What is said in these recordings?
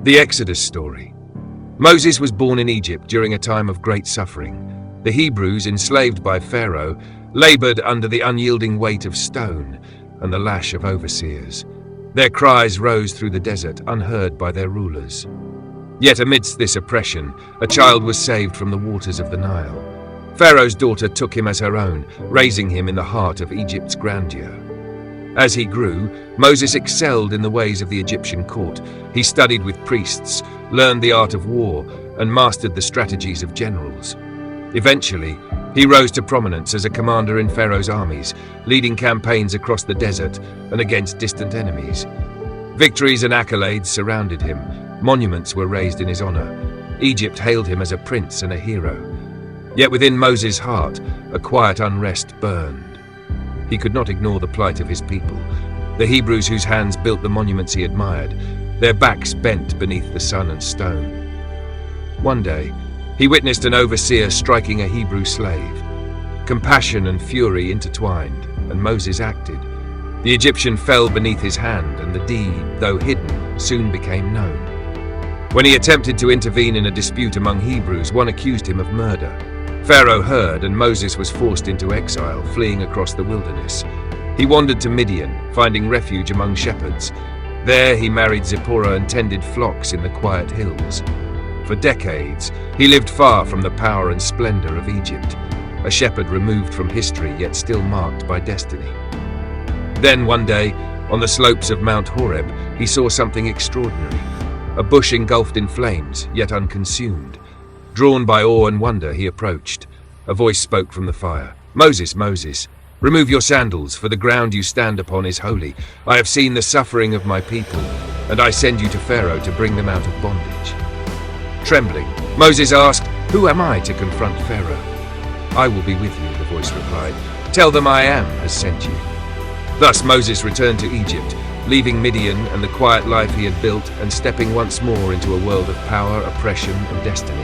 The Exodus story. Moses was born in Egypt during a time of great suffering. The Hebrews, enslaved by Pharaoh, labored under the unyielding weight of stone and the lash of overseers. Their cries rose through the desert, unheard by their rulers. Yet amidst this oppression, a child was saved from the waters of the Nile. Pharaoh's daughter took him as her own, raising him in the heart of Egypt's grandeur. As he grew, Moses excelled in the ways of the Egyptian court. He studied with priests, learned the art of war, and mastered the strategies of generals. Eventually, he rose to prominence as a commander in Pharaoh's armies, leading campaigns across the desert and against distant enemies. Victories and accolades surrounded him. Monuments were raised in his honor. Egypt hailed him as a prince and a hero. Yet within Moses' heart, a quiet unrest burned. He could not ignore the plight of his people, the Hebrews whose hands built the monuments he admired, their backs bent beneath the sun and stone. One day, he witnessed an overseer striking a Hebrew slave. Compassion and fury intertwined, and Moses acted. The Egyptian fell beneath his hand, and the deed, though hidden, soon became known. When he attempted to intervene in a dispute among Hebrews, one accused him of murder. Pharaoh heard, and Moses was forced into exile, fleeing across the wilderness. He wandered to Midian, finding refuge among shepherds. There he married Zipporah and tended flocks in the quiet hills. For decades, he lived far from the power and splendor of Egypt, a shepherd removed from history yet still marked by destiny. Then one day, on the slopes of Mount Horeb, he saw something extraordinary, a bush engulfed in flames, yet unconsumed. Drawn by awe and wonder, he approached. A voice spoke from the fire. "Moses, Moses, remove your sandals, for the ground you stand upon is holy. I have seen the suffering of my people, and I send you to Pharaoh to bring them out of bondage." Trembling, Moses asked, "Who am I to confront Pharaoh?" "I will be with you," the voice replied. "Tell them I am has sent you." Thus Moses returned to Egypt, leaving Midian and the quiet life he had built and stepping once more into a world of power, oppression, and destiny.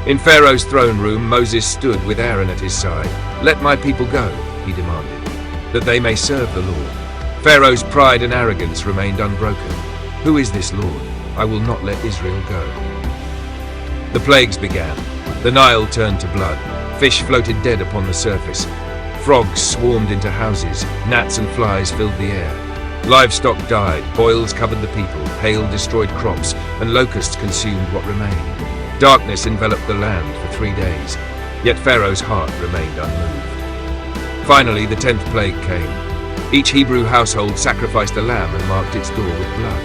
In Pharaoh's throne room, Moses stood with Aaron at his side. "Let my people go," he demanded, "that they may serve the Lord." Pharaoh's pride and arrogance remained unbroken. "Who is this Lord? I will not let Israel go." The plagues began. The Nile turned to blood. Fish floated dead upon the surface. Frogs swarmed into houses. Gnats and flies filled the air. Livestock died. Boils covered the people. Hail destroyed crops, and locusts consumed what remained. Darkness enveloped the land for 3 days, yet Pharaoh's heart remained unmoved. Finally, the 10th plague came. Each Hebrew household sacrificed a lamb and marked its door with blood.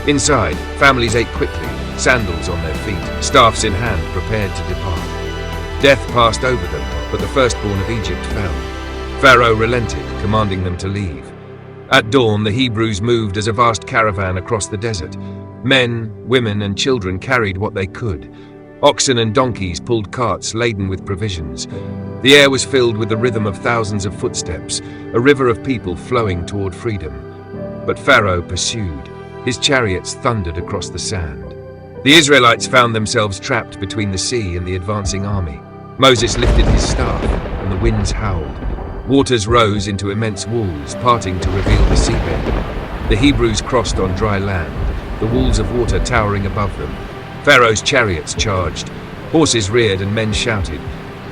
Inside, families ate quickly, sandals on their feet, staffs in hand, prepared to depart. Death passed over them, but the firstborn of Egypt fell. Pharaoh relented, commanding them to leave. At dawn, the Hebrews moved as a vast caravan across the desert. Men, women, and children carried what they could. Oxen and donkeys pulled carts laden with provisions. The air was filled with the rhythm of thousands of footsteps, a river of people flowing toward freedom. But Pharaoh pursued. His chariots thundered across the sand. The Israelites found themselves trapped between the sea and the advancing army. Moses lifted his staff, and the winds howled. Waters rose into immense walls, parting to reveal the seabed. The Hebrews crossed on dry land, the walls of water towering above them. Pharaoh's chariots charged. Horses reared and men shouted.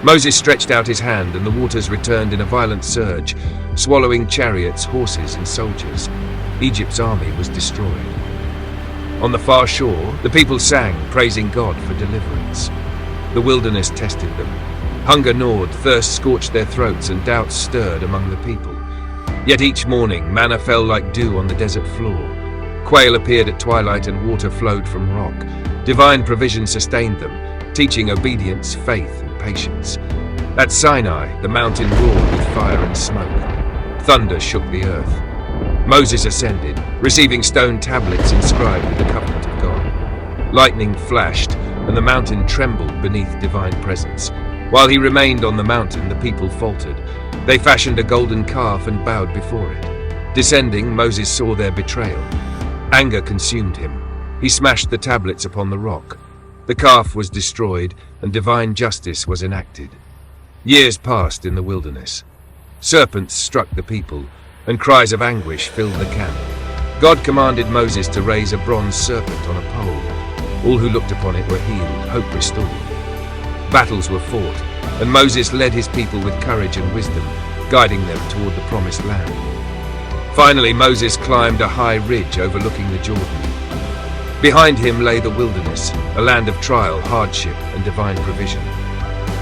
Moses stretched out his hand, and the waters returned in a violent surge, swallowing chariots, horses, and soldiers. Egypt's army was destroyed. On the far shore, the people sang, praising God for deliverance. The wilderness tested them. Hunger gnawed, thirst scorched their throats, and doubts stirred among the people. Yet each morning, manna fell like dew on the desert floor. Quail appeared at twilight, and water flowed from rock. Divine provision sustained them, teaching obedience, faith, and patience. At Sinai, the mountain roared with fire and smoke. Thunder shook the earth. Moses ascended, receiving stone tablets inscribed with the covenant of God. Lightning flashed, and the mountain trembled beneath divine presence. While he remained on the mountain, the people faltered. They fashioned a golden calf and bowed before it. Descending, Moses saw their betrayal. Anger consumed him. He smashed the tablets upon the rock. The calf was destroyed, and divine justice was enacted. Years passed in the wilderness. Serpents struck the people, and cries of anguish filled the camp. God commanded Moses to raise a bronze serpent on a pole. All who looked upon it were healed, hope restored. Battles were fought, and Moses led his people with courage and wisdom, guiding them toward the promised land. Finally, Moses climbed a high ridge overlooking the Jordan. Behind him lay the wilderness, a land of trial, hardship, and divine provision.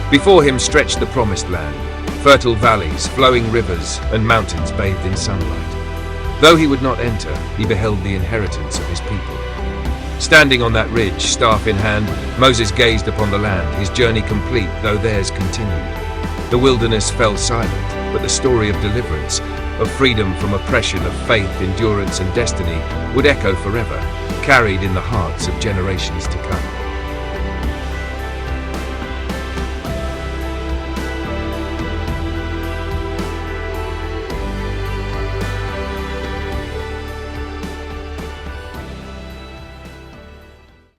Before him stretched the promised land, fertile valleys, flowing rivers, and mountains bathed in sunlight. Though he would not enter, he beheld the inheritance of his people. Standing on that ridge, staff in hand, Moses gazed upon the land, his journey complete, though theirs continued. The wilderness fell silent, but the story of deliverance, of freedom from oppression, of faith, endurance, and destiny would echo forever, carried in the hearts of generations to come.